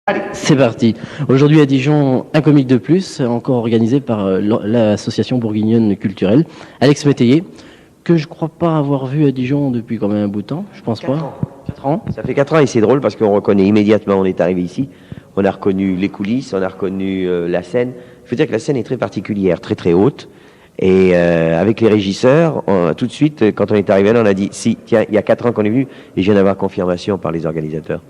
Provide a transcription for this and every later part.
Allez. C'est parti. Aujourd'hui à Dijon, un comique de plus, encore organisé par l'association bourguignonne culturelle. Alex Métayer, que je crois pas avoir vu à Dijon depuis quand même un bout de temps, je pense pas. 4 ans. Ça fait 4 ans et c'est drôle parce qu'on reconnaît immédiatement, on est arrivé ici, on a reconnu les coulisses, on a reconnu la scène. Il faut dire que la scène est très particulière, très très haute. Et avec les régisseurs, tout de suite, quand on est arrivé là, on a dit, si, tiens, il y a 4 ans qu'on est venu et je viens d'avoir confirmation par les organisateurs.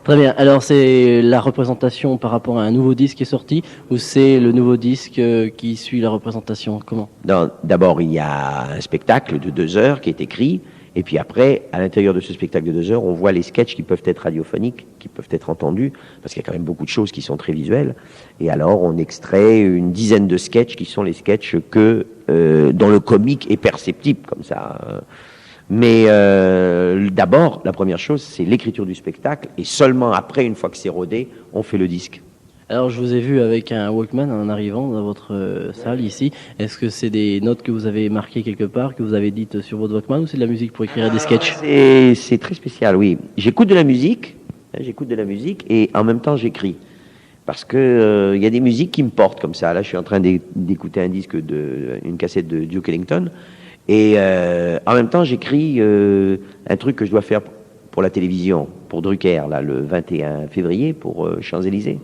Très bien. Alors c'est la représentation par rapport à un nouveau disque qui est sorti ou c'est le nouveau disque qui suit la représentation? Comment? D'abord, il y a un spectacle de 2 heures qui est écrit. Et puis après, à l'intérieur de ce spectacle de 2 heures, on voit les sketchs qui peuvent être radiophoniques, qui peuvent être entendus, parce qu'il y a quand même beaucoup de choses qui sont très visuelles. Et alors, on extrait une dizaine de sketchs qui sont les sketchs dont le comique est perceptible comme ça. Mais d'abord, la première chose, c'est l'écriture du spectacle, et seulement après, une fois que c'est rodé, on fait le disque. Alors je vous ai vu avec un Walkman en arrivant dans votre salle ici. Est-ce que c'est des notes que vous avez marquées quelque part, que vous avez dites sur votre Walkman, ou c'est de la musique pour écrire des sketchs? C'est très spécial, oui. J'écoute de la musique, et en même temps j'écris. Parce que y a des musiques qui me portent comme ça. Là, je suis en train d'écouter un disque une cassette de Duke Ellington. Et en même temps, j'écris un truc que je dois faire pour la télévision, pour Drucker, là, le 21 février, pour Champs-Élysées.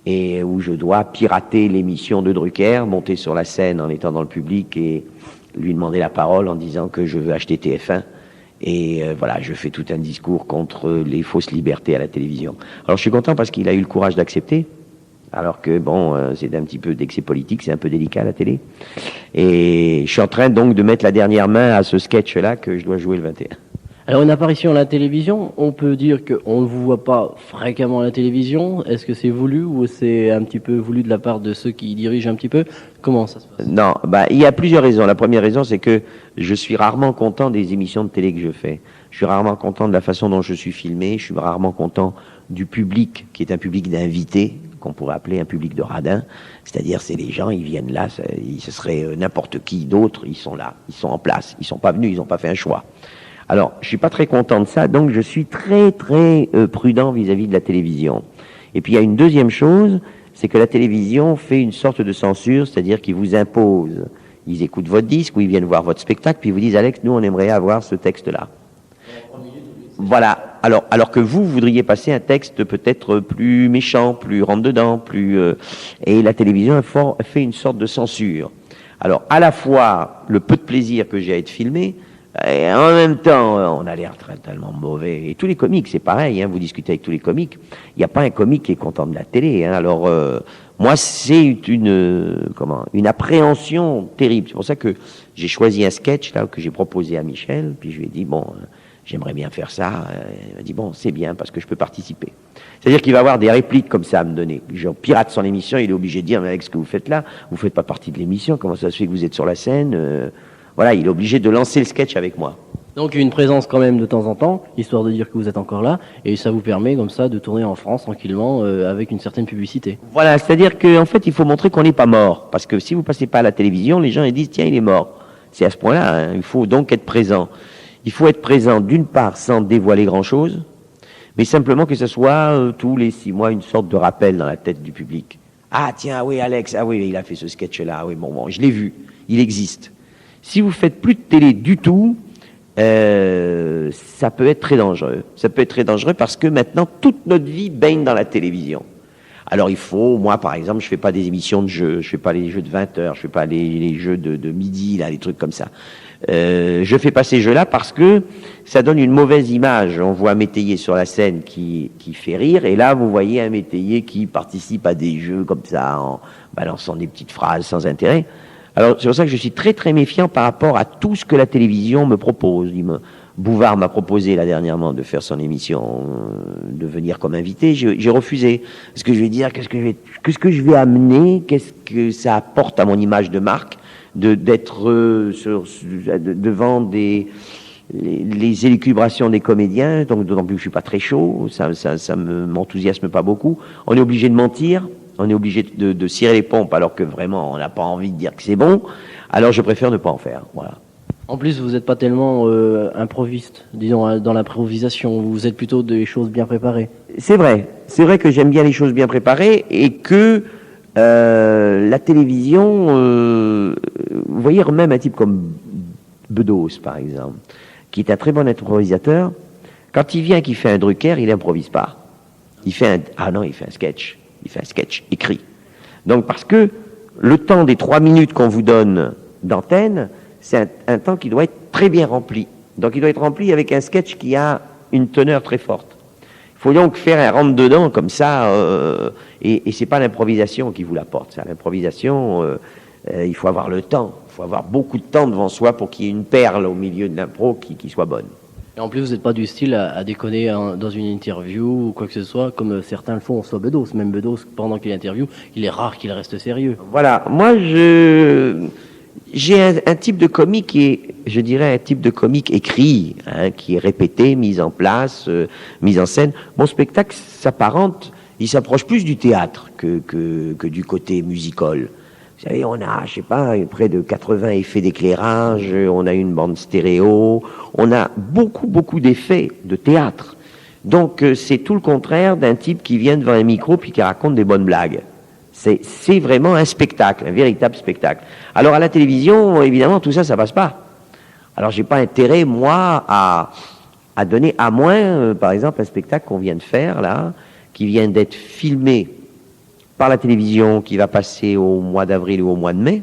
Et où je dois pirater l'émission de Drucker, monter sur la scène en étant dans le public et lui demander la parole en disant que je veux acheter TF1. Et voilà, je fais tout un discours contre les fausses libertés à la télévision. Alors je suis content parce qu'il a eu le courage d'accepter. Alors que, bon, c'est un petit peu, dès que c'est politique, c'est un peu délicat à la télé. Et je suis en train donc de mettre la dernière main à ce sketch-là que je dois jouer le 21. Alors une apparition à la télévision, on peut dire qu'on ne vous voit pas fréquemment à la télévision. Est-ce que c'est voulu ou c'est un petit peu voulu de la part de ceux qui dirigent un petit peu? Comment ça se passe? Non, il y a plusieurs raisons. La première raison, c'est que je suis rarement content des émissions de télé que je fais. Je suis rarement content de la façon dont je suis filmé. Je suis rarement content du public, qui est un public d'invités, qu'on pourrait appeler un public de radins. C'est-à-dire, c'est les gens, ils viennent là, ce serait n'importe qui d'autre, ils sont là, ils sont en place, ils sont pas venus, ils n'ont pas fait un choix. Alors, je suis pas très content de ça, donc je suis très très prudent vis-à-vis de la télévision. Et puis il y a une deuxième chose, c'est que la télévision fait une sorte de censure, c'est-à-dire qu'ils vous imposent. Ils écoutent votre disque ou ils viennent voir votre spectacle, puis ils vous disent, Alex, nous on aimerait avoir ce texte-là. Voilà. Alors que vous voudriez passer un texte peut-être plus méchant, plus rentre-dedans, et la télévision fait une sorte de censure. Alors, à la fois, le peu de plaisir que j'ai à être filmé, et en même temps, on a l'air tellement mauvais. Et tous les comiques, c'est pareil, hein, vous discutez avec tous les comiques. Il n'y a pas un comique qui est content de la télé. Hein. Alors, moi, c'est une appréhension terrible. C'est pour ça que j'ai choisi un sketch là que j'ai proposé à Michel, puis je lui ai dit, bon, j'aimerais bien faire ça. Il m'a dit, bon, c'est bien, parce que je peux participer. C'est-à-dire qu'il va avoir des répliques comme ça à me donner. Je pirate son émission, il est obligé de dire, mais avec ce que vous faites là, vous faites pas partie de l'émission, comment ça se fait que vous êtes sur la scène Voilà, il est obligé de lancer le sketch avec moi. Donc une présence quand même de temps en temps, histoire de dire que vous êtes encore là, et ça vous permet comme ça de tourner en France tranquillement avec une certaine publicité. Voilà, c'est-à-dire qu'en fait, il faut montrer qu'on n'est pas mort. Parce que si vous passez pas à la télévision, les gens ils disent, tiens, il est mort. C'est à ce point-là, hein, il faut donc être présent. Il faut être présent d'une part sans dévoiler grand-chose, mais simplement que ce soit tous les 6 mois une sorte de rappel dans la tête du public. Ah tiens, oui Alex, ah oui, il a fait ce sketch-là, ah oui, bon, je l'ai vu, il existe. Si vous faites plus de télé du tout, ça peut être très dangereux. Ça peut être très dangereux parce que maintenant, toute notre vie baigne dans la télévision. Alors il faut, moi par exemple, je fais pas des émissions de jeux, je fais pas les jeux de 20 heures, je fais pas les jeux de midi, là, les trucs comme ça. Je fais pas ces jeux-là parce que ça donne une mauvaise image. On voit un métayer sur la scène qui fait rire, et là vous voyez un métayer qui participe à des jeux comme ça, en balançant des petites phrases sans intérêt. Alors c'est pour ça que je suis très très méfiant par rapport à tout ce que la télévision me propose. Bouvard m'a proposé là dernièrement de faire son émission, de venir comme invité. J'ai refusé. Parce que je vais dire, qu'est-ce que je vais amener, qu'est-ce que ça apporte à mon image de marque, d'être devant les élucubrations des comédiens, donc d'autant plus que je suis pas très chaud, ça m'enthousiasme pas beaucoup. On est obligé de mentir. On est obligé de cirer les pompes alors que vraiment on n'a pas envie de dire que c'est bon. Alors je préfère ne pas en faire. Voilà. En plus, vous n'êtes pas tellement improviste, disons, hein, dans l'improvisation. Vous êtes plutôt des choses bien préparées. C'est vrai que j'aime bien les choses bien préparées et que la télévision, vous voyez même un type comme Bedos, par exemple, qui est un très bon improvisateur, quand il vient, qu'il fait un Drucker, il n'improvise pas. Il fait un sketch. Il fait un sketch écrit. Donc, parce que le temps des 3 minutes qu'on vous donne d'antenne, c'est un temps qui doit être très bien rempli. Donc, il doit être rempli avec un sketch qui a une teneur très forte. Il faut donc faire un rentre-dedans comme ça, et c'est pas l'improvisation qui vous l'apporte. L'improvisation, il faut avoir le temps. Il faut avoir beaucoup de temps devant soi pour qu'il y ait une perle au milieu de l'impro qui soit bonne. Et en plus, vous n'êtes pas du style à déconner dans une interview ou quoi que ce soit, comme certains le font, soit Bedos. Même Bedos, pendant qu'il interview, il est rare qu'il reste sérieux. Voilà, moi j'ai un type de comique qui est, je dirais, un type de comique écrit, hein, qui est répété, mis en place, mis en scène. Mon spectacle s'apparente, il s'approche plus du théâtre que du côté musical. Vous savez, on a, je sais pas, près de 80 effets d'éclairage, on a une bande stéréo, on a beaucoup d'effets de théâtre. Donc c'est tout le contraire d'un type qui vient devant un micro puis qui raconte des bonnes blagues. C'est vraiment un spectacle, un véritable spectacle. Alors à la télévision, évidemment, tout ça passe pas. Alors j'ai pas intérêt, moi, à donner, à moins, par exemple, un spectacle qu'on vient de faire, là, qui vient d'être filmé par la télévision, qui va passer au mois d'avril ou au mois de mai,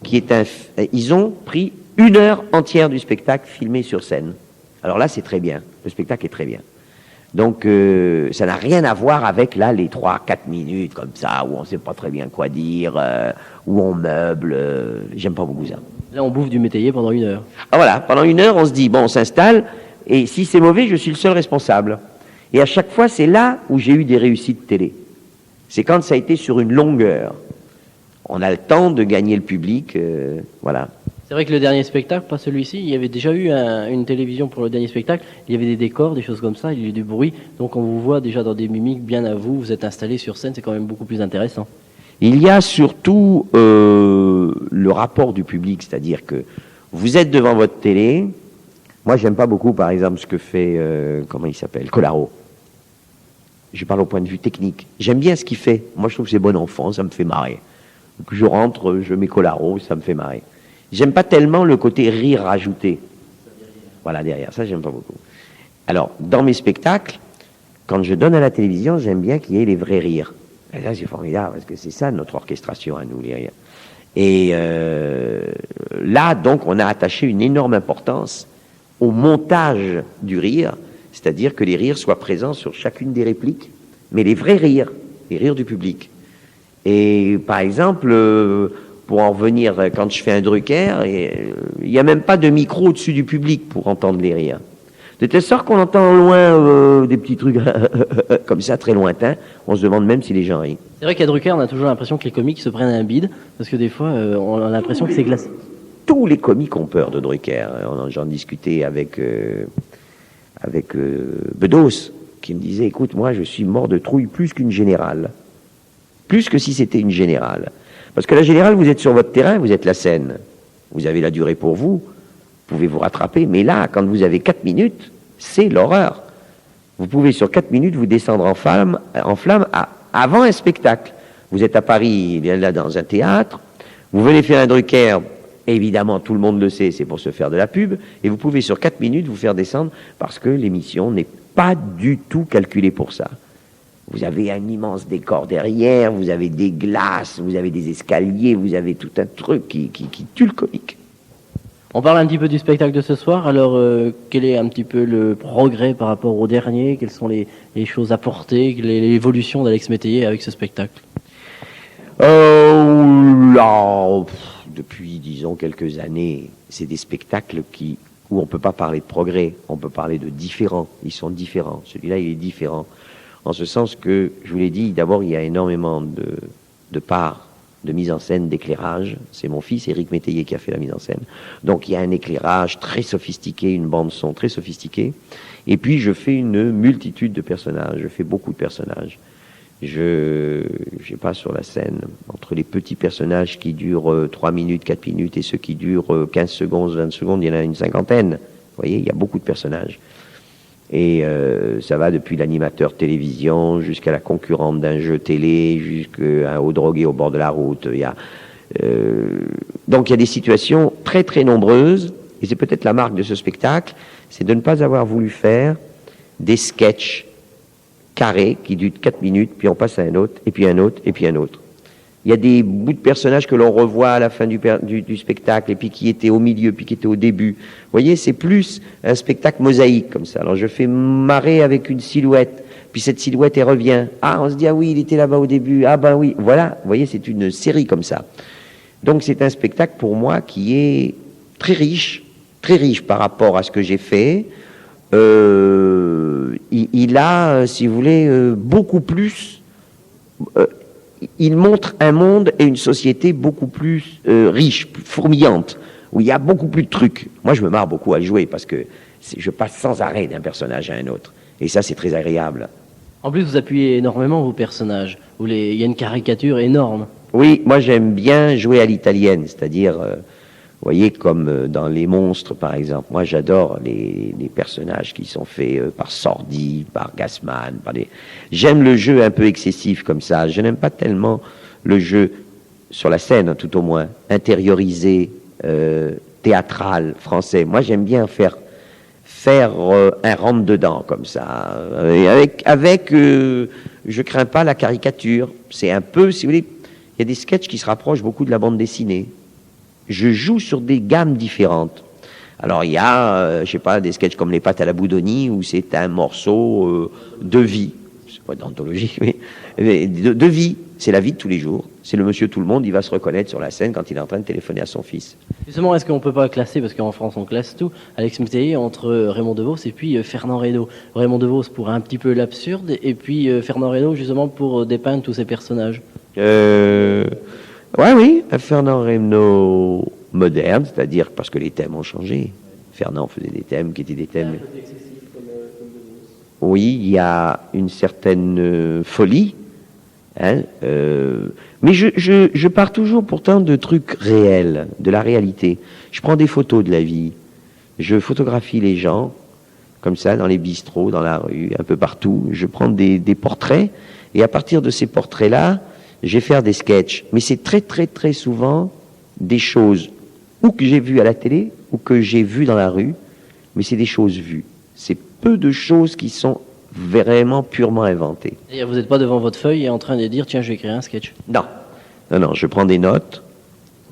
ils ont pris 1 heure entière du spectacle filmé sur scène. Alors là, c'est très bien. Le spectacle est très bien. Donc, ça n'a rien à voir avec, là, les 3-4 minutes, comme ça, où on sait pas très bien quoi dire, où on meuble. J'aime pas beaucoup ça. Là, on bouffe du métayer pendant 1 heure. Ah voilà, pendant 1 heure, on se dit, bon, on s'installe, et si c'est mauvais, je suis le seul responsable. Et à chaque fois, c'est là où j'ai eu des réussites télé. C'est quand ça a été sur une longueur. On a le temps de gagner le public, voilà. C'est vrai que le dernier spectacle, pas celui-ci, il y avait déjà eu une télévision pour le dernier spectacle, il y avait des décors, des choses comme ça, il y a eu du bruit, donc on vous voit déjà dans des mimiques bien à vous, vous êtes installé sur scène, c'est quand même beaucoup plus intéressant. Il y a surtout le rapport du public, c'est-à-dire que vous êtes devant votre télé. Moi, j'aime pas beaucoup, par exemple, ce que fait, comment il s'appelle, Collaro. Je parle au point de vue technique. J'aime bien ce qu'il fait. Moi, je trouve que c'est bon enfant, ça me fait marrer. Donc, je rentre, je mets Collaro, ça me fait marrer. J'aime pas tellement le côté rire rajouté. Voilà, derrière, ça, j'aime pas beaucoup. Alors, dans mes spectacles, quand je donne à la télévision, j'aime bien qu'il y ait les vrais rires. Et là, c'est formidable, parce que c'est ça notre orchestration à nous, les rires. Et là, donc, on a attaché une énorme importance au montage du rire, c'est-à-dire que les rires soient présents sur chacune des répliques, mais les vrais rires, les rires du public. Et par exemple, pour en revenir, quand je fais un Drucker, il n'y a même pas de micro au-dessus du public pour entendre les rires. De telle sorte qu'on entend loin des petits trucs comme ça, très lointains. On se demande même si les gens rient. C'est vrai qu'à Drucker, on a toujours l'impression que les comiques se prennent un bide, parce que des fois, on a l'impression que c'est glacé. Tous les comiques ont peur de Drucker. J'en discutais avec Bedos, qui me disait, écoute, moi, je suis mort de trouille plus qu'une générale. Plus que si c'était une générale. Parce que la générale, vous êtes sur votre terrain, vous êtes la scène. Vous avez la durée pour vous pouvez vous rattraper. Mais là, quand vous avez 4 minutes, c'est l'horreur. Vous pouvez, sur 4 minutes, vous descendre en flamme avant un spectacle. Vous êtes à Paris, là, dans un théâtre. Vous venez faire un Drucker. Évidemment, tout le monde le sait, c'est pour se faire de la pub. Et vous pouvez, sur 4 minutes, vous faire descendre parce que l'émission n'est pas du tout calculée pour ça. Vous avez un immense décor derrière, vous avez des glaces, vous avez des escaliers, vous avez tout un truc qui tue le comique. On parle un petit peu du spectacle de ce soir. Alors, quel est un petit peu le progrès par rapport au dernier? Quelles sont les choses apportées, l'évolution d'Alex Métayer avec ce spectacle? Là, depuis, disons, quelques années, c'est des spectacles où on ne peut pas parler de progrès, on peut parler de différents. Ils sont différents. Celui-là, il est différent. En ce sens que, je vous l'ai dit, d'abord, il y a énormément de parts de mise en scène, d'éclairage. C'est mon fils, Éric Métayer, qui a fait la mise en scène. Donc, il y a un éclairage très sophistiqué, une bande-son très sophistiquée. Et puis, je fais une multitude de personnages. Je fais beaucoup de personnages. Je sais pas, sur la scène, entre les petits personnages qui durent 3 minutes, 4 minutes, et ceux qui durent 15 secondes, 20 secondes, il y en a une cinquantaine. Vous voyez, il y a beaucoup de personnages. Et ça va depuis l'animateur télévision jusqu'à la concurrente d'un jeu télé, jusqu'au drogué au bord de la route. Donc il y a des situations très très nombreuses, et c'est peut-être la marque de ce spectacle, c'est de ne pas avoir voulu faire des sketchs carrés qui durent 4 minutes, puis on passe à un autre, et puis un autre, et puis un autre. Il y a des bouts de personnages que l'on revoit à la fin du spectacle, et puis qui étaient au milieu, puis qui étaient au début. Vous voyez, c'est plus un spectacle mosaïque comme ça. Alors je fais marrer avec une silhouette, puis cette silhouette elle revient. Ah, on se dit, ah oui, il était là-bas au début. Ah ben oui, voilà. Vous voyez, c'est une série comme ça. Donc c'est un spectacle pour moi qui est très riche par rapport à ce que j'ai fait. Il a, si vous voulez, beaucoup plus... il montre un monde et une société beaucoup plus riche, plus fourmillante, où il y a beaucoup plus de trucs. Moi, je me marre beaucoup à le jouer parce que je passe sans arrêt d'un personnage à un autre. Et ça, c'est très agréable. En plus, vous appuyez énormément vos personnages. Il y a une caricature énorme. Oui, moi, j'aime bien jouer à l'italienne, c'est-à-dire... vous voyez, comme dans Les Monstres, par exemple. Moi, j'adore les personnages qui sont faits par Sordi, par Gassman. J'aime le jeu un peu excessif comme ça. Je n'aime pas tellement le jeu sur la scène, tout au moins, intériorisé, théâtral, français. Moi, j'aime bien faire un rentre-dedans comme ça. Et je crains pas la caricature. C'est un peu, si vous voulez, il y a des sketchs qui se rapprochent beaucoup de la bande dessinée. Je joue sur des gammes différentes. Alors il y a, je sais pas, des sketchs comme Les Pâtes à la Boudoni, où c'est un morceau de vie. C'est pas d'anthologie, mais de vie. C'est la vie de tous les jours. C'est le monsieur tout le monde, il va se reconnaître sur la scène quand il est en train de téléphoner à son fils. Justement, est-ce qu'on peut pas classer, parce qu'en France on classe tout, Alex Métayer entre Raymond DeVos et puis Fernand Reynaud. Raymond DeVos pour un petit peu l'absurde, et puis Fernand Reynaud justement pour dépeindre tous ces personnages. Oui, un Fernand Reynaud moderne, c'est-à-dire parce que les thèmes ont changé. Fernand faisait des thèmes qui étaient des thèmes... Oui, il y a une certaine folie, hein, mais je pars toujours pourtant de trucs réels, de la réalité. Je prends des photos de la vie, je photographie les gens, comme ça, dans les bistrots, dans la rue, un peu partout. Je prends des portraits, et à partir de ces portraits-là, je vais faire des sketchs. Mais c'est très, très, très souvent des choses ou que j'ai vues à la télé, ou que j'ai vues dans la rue, mais c'est des choses vues. C'est peu de choses qui sont vraiment purement inventées. Et vous n'êtes pas devant votre feuille et en train de dire, tiens, je vais créer un sketch. Non, je prends des notes,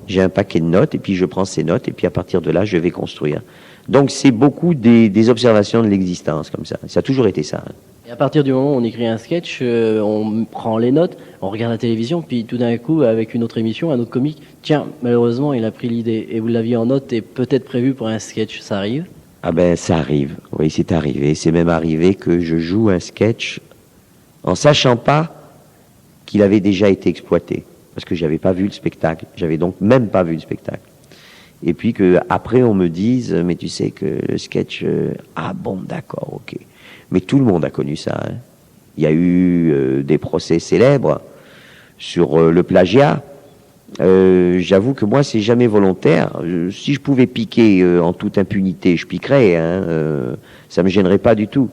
j'ai un paquet de notes, et puis je prends ces notes, et puis à partir de là, je vais construire. Donc c'est beaucoup des observations de l'existence, comme ça. Ça a toujours été ça. Et à partir du moment où on écrit un sketch, on prend les notes, on regarde la télévision, puis tout d'un coup, avec une autre émission, un autre comique, tiens, malheureusement, il a pris l'idée, et vous l'aviez en note et peut-être prévu pour un sketch, ça arrive? Ah ben, ça arrive. Oui, c'est arrivé. C'est même arrivé que je joue un sketch en sachant pas qu'il avait déjà été exploité, parce que j'avais pas vu le spectacle. J'avais donc même pas vu le spectacle. Et puis que après on me dise, mais tu sais que le sketch, ah bon, d'accord, ok. Mais tout le monde a connu ça. Hein. Il y a eu des procès célèbres sur le plagiat. J'avoue que moi, c'est jamais volontaire. Si je pouvais piquer en toute impunité, je piquerais. Hein, ça me gênerait pas du tout.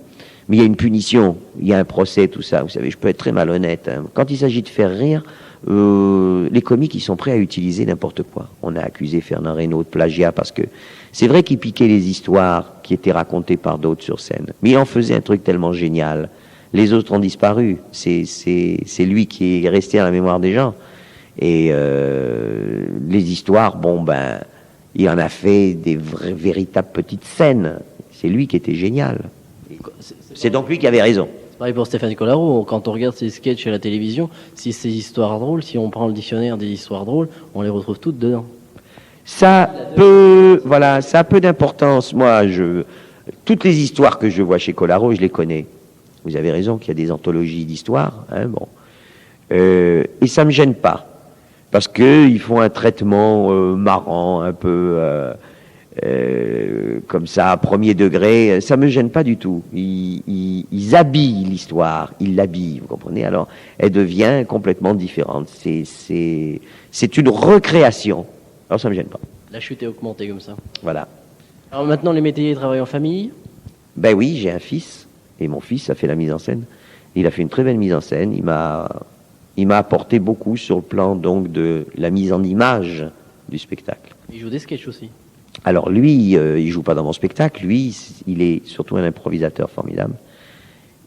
Mais il y a une punition, il y a un procès, tout ça. Vous savez, je peux être très malhonnête. Hein. Quand il s'agit de faire rire, les comiques, ils sont prêts à utiliser n'importe quoi. On a accusé Fernand Reynaud de plagiat parce que c'est vrai qu'il piquait les histoires qui étaient racontées par d'autres sur scène. Mais il en faisait un truc tellement génial. Les autres ont disparu. C'est lui qui est resté dans la mémoire des gens. Et les histoires, bon ben, il en a fait des véritables petites scènes. C'est lui qui était génial. C'est donc lui qui avait raison. Pareil pour Stéphane Collaro, quand on regarde ses sketchs à la télévision, si c'est histoires drôles, si on prend le dictionnaire des histoires drôles, on les retrouve toutes dedans. Ça a peu d'importance. Moi, toutes les histoires que je vois chez Collaro, je les connais. Vous avez raison qu'il y a des anthologies d'histoires, hein, bon. Et ça me gêne pas, parce que ils font un traitement marrant, un peu comme ça, premier degré, ça me gêne pas du tout. Ils habillent l'histoire, ils l'habillent, vous comprenez? Alors, elle devient complètement différente. C'est une recréation. Alors, ça me gêne pas. La chute est augmentée comme ça. Voilà. Alors maintenant, les métayers travaillent en famille. Ben oui, j'ai un fils, et mon fils a fait la mise en scène. Il a fait une très belle mise en scène. Il m'a apporté beaucoup sur le plan donc de la mise en image du spectacle. Il joue des sketchs aussi. Alors lui, il joue pas dans mon spectacle. Lui, il est surtout un improvisateur formidable.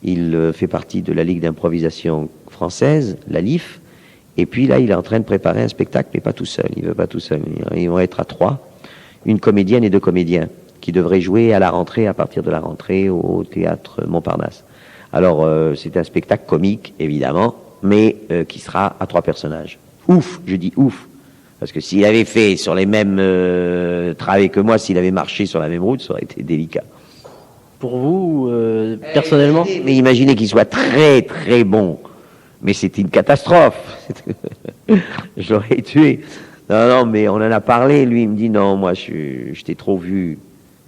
Il fait partie de la Ligue d'improvisation française, la LIF. Et puis là, il est en train de préparer un spectacle, mais pas tout seul. Il veut pas tout seul. Ils vont être à 3, une comédienne et 2 comédiens, qui devraient jouer à la rentrée, à partir de la rentrée, au théâtre Montparnasse. Alors, c'est un spectacle comique, évidemment, mais qui sera à 3 personnages. Ouf, je dis ouf. Parce que s'il avait fait sur les mêmes travées que moi, s'il avait marché sur la même route, ça aurait été délicat. Pour vous, personnellement? Mais imaginez qu'il soit très très bon. Mais c'était une catastrophe. Je l'aurais tué. Non, mais on en a parlé. Lui, il me dit non, moi, je t'ai trop vu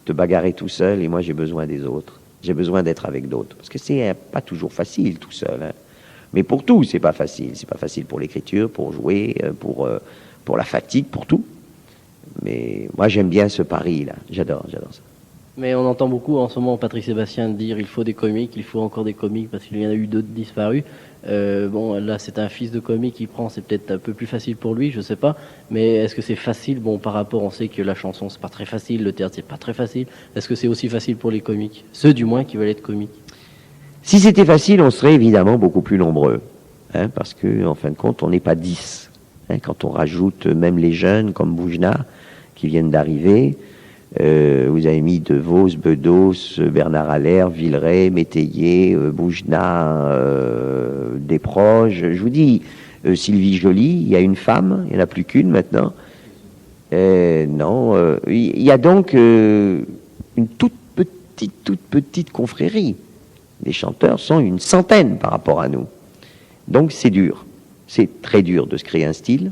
te bagarrer tout seul et moi, j'ai besoin des autres. J'ai besoin d'être avec d'autres. Parce que c'est pas toujours facile tout seul. Hein. Mais pour tout, c'est pas facile. C'est pas facile pour l'écriture, pour jouer, pour la fatigue, pour tout. Mais moi, j'aime bien ce pari-là. J'adore ça. Mais on entend beaucoup en ce moment Patrick Sébastien dire il faut des comiques, il faut encore des comiques parce qu'il y en a eu d'autres disparus. Bon, là, c'est un fils de comique qui prend, c'est peut-être un peu plus facile pour lui, je sais pas. Mais est-ce que c'est facile? Bon, par rapport, on sait que la chanson, c'est pas très facile, le théâtre, c'est pas très facile. Est-ce que c'est aussi facile pour les comiques? Ceux, du moins, qui veulent être comiques. Si c'était facile, on serait évidemment beaucoup plus nombreux. Hein, parce que, en fin de compte, on n'est pas 10. Hein, quand on rajoute même les jeunes, comme Boujna, qui viennent d'arriver, vous avez mis De Vos, Bedos, Bernard Allaire, Villeray, Métayer, Boujna, Desproges. Je vous dis, Sylvie Joly, il y a une femme, il n'y en a plus qu'une maintenant. Non, il y a donc une toute petite confrérie. Les chanteurs sont une centaine par rapport à nous. Donc c'est dur. C'est très dur de se créer un style.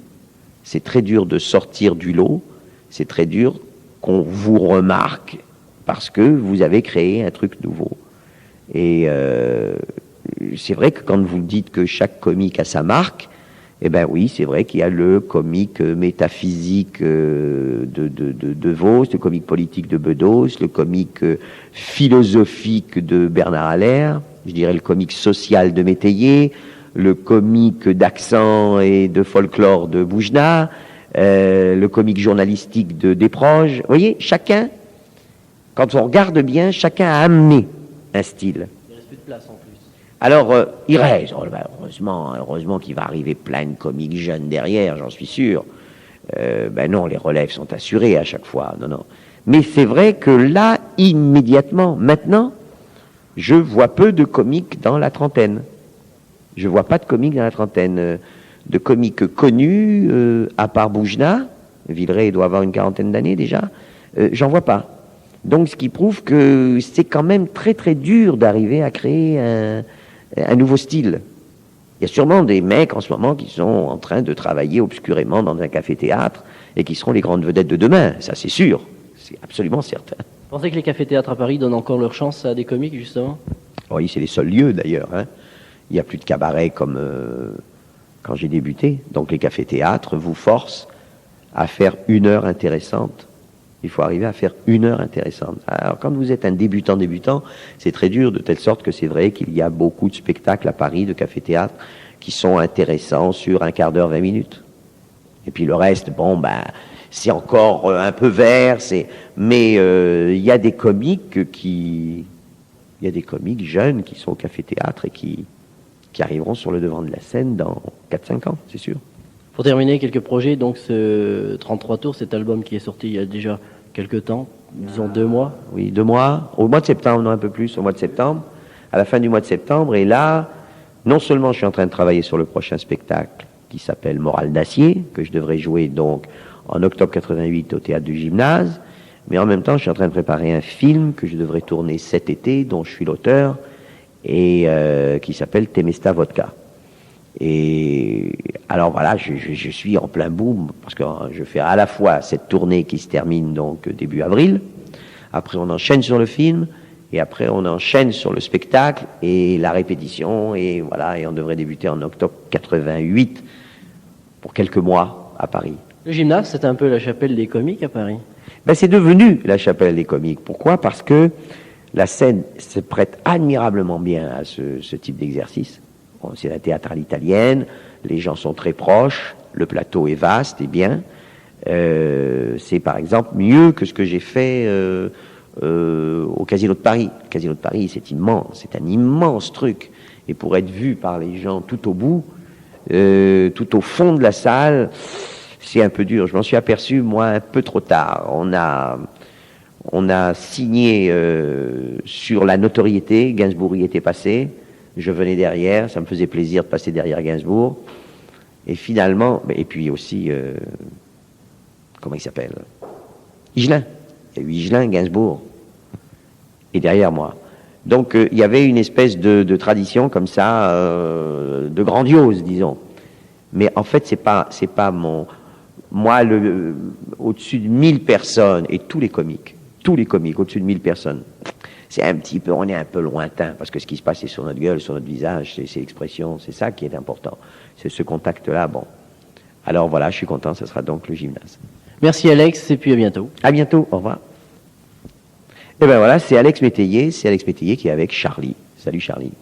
C'est très dur de sortir du lot. C'est très dur qu'on vous remarque parce que vous avez créé un truc nouveau. Et c'est vrai que quand vous dites que chaque comique a sa marque, eh ben oui, c'est vrai qu'il y a le comique métaphysique de Vos, le comique politique de Bedos, le comique philosophique de Bernard Allaire, je dirais le comique social de Métayer, le comique d'accent et de folklore de Boujna, le comique journalistique de Desproges. Vous voyez, chacun, quand on regarde bien, chacun a amené un style. Il reste plus de place en plus. Alors, il reste, heureusement qu'il va arriver plein de comiques jeunes derrière, j'en suis sûr. Ben non, les relèves sont assurées à chaque fois, non. Mais c'est vrai que là, immédiatement, maintenant, je vois peu de comiques dans la trentaine. Je vois pas de comiques dans la trentaine. De comiques connus, à part Boujna, Villeray doit avoir une 40aine d'années déjà, j'en vois pas. Donc ce qui prouve que c'est quand même très très dur d'arriver à créer un nouveau style. Il y a sûrement des mecs en ce moment qui sont en train de travailler obscurément dans un café-théâtre et qui seront les grandes vedettes de demain, ça c'est sûr, c'est absolument certain. Vous pensez que les cafés-théâtres à Paris donnent encore leur chance à des comiques justement? Oui, c'est les seuls lieux d'ailleurs. Hein. Il n'y a plus de cabaret comme... quand j'ai débuté, donc les cafés-théâtres vous forcent à faire une heure intéressante. Il faut arriver à faire une heure intéressante. Alors quand vous êtes un débutant, c'est très dur, de telle sorte que c'est vrai qu'il y a beaucoup de spectacles à Paris, de cafés-théâtres, qui sont intéressants sur un quart d'heure, 20 minutes. Et puis le reste, bon, ben, c'est encore un peu vert, mais il y a des comiques jeunes qui sont au café-théâtre et qui arriveront sur le devant de la scène dans 4-5 ans, c'est sûr. Pour terminer, quelques projets. Donc ce 33 tours, cet album qui est sorti il y a déjà quelques temps, disons 2 mois. Oui, 2 mois. Au mois de septembre, non, un peu plus, au mois de septembre. À la fin du mois de septembre. Et là, non seulement je suis en train de travailler sur le prochain spectacle qui s'appelle Morale d'acier, que je devrais jouer donc en octobre 88 au Théâtre du Gymnase, mais en même temps, je suis en train de préparer un film que je devrais tourner cet été, dont je suis l'auteur, et qui s'appelle Temesta Vodka. Et alors voilà, je suis en plein boom, parce que je fais à la fois cette tournée qui se termine donc début avril, après on enchaîne sur le film, et après on enchaîne sur le spectacle et la répétition, et voilà, et on devrait débuter en octobre 88 pour quelques mois à Paris. Le gymnase, c'est un peu la chapelle des comiques à Paris. Ben, c'est devenu la chapelle des comiques. Pourquoi? Parce que la scène se prête admirablement bien à ce type d'exercice. Bon, c'est la théâtrale italienne, les gens sont très proches, le plateau est vaste et bien. C'est par exemple mieux que ce que j'ai fait au Casino de Paris. Le Casino de Paris, c'est immense, c'est un immense truc. Et pour être vu par les gens tout au bout, tout au fond de la salle, c'est un peu dur. Je m'en suis aperçu, moi, un peu trop tard. On a signé sur la notoriété, Gainsbourg y était passé, je venais derrière, ça me faisait plaisir de passer derrière Gainsbourg. Et finalement, et puis aussi, comment il s'appelle? Higelin. Il y a eu Higelin, Gainsbourg, et derrière moi. Donc il y avait une espèce de tradition comme ça, de grandiose, disons. Mais en fait, c'est pas mon... Moi, au-dessus de 1000 personnes, et tous les comiques, au-dessus de 1000 personnes, c'est un petit peu, on est un peu lointain, parce que ce qui se passe, c'est sur notre gueule, sur notre visage, c'est l'expression, c'est ça qui est important. C'est ce contact-là, bon. Alors voilà, je suis content, ce sera donc le gymnase. Merci Alex, et puis à bientôt. À bientôt, au revoir. Et ben voilà, c'est Alex Métayer qui est avec Charlie. Salut Charlie.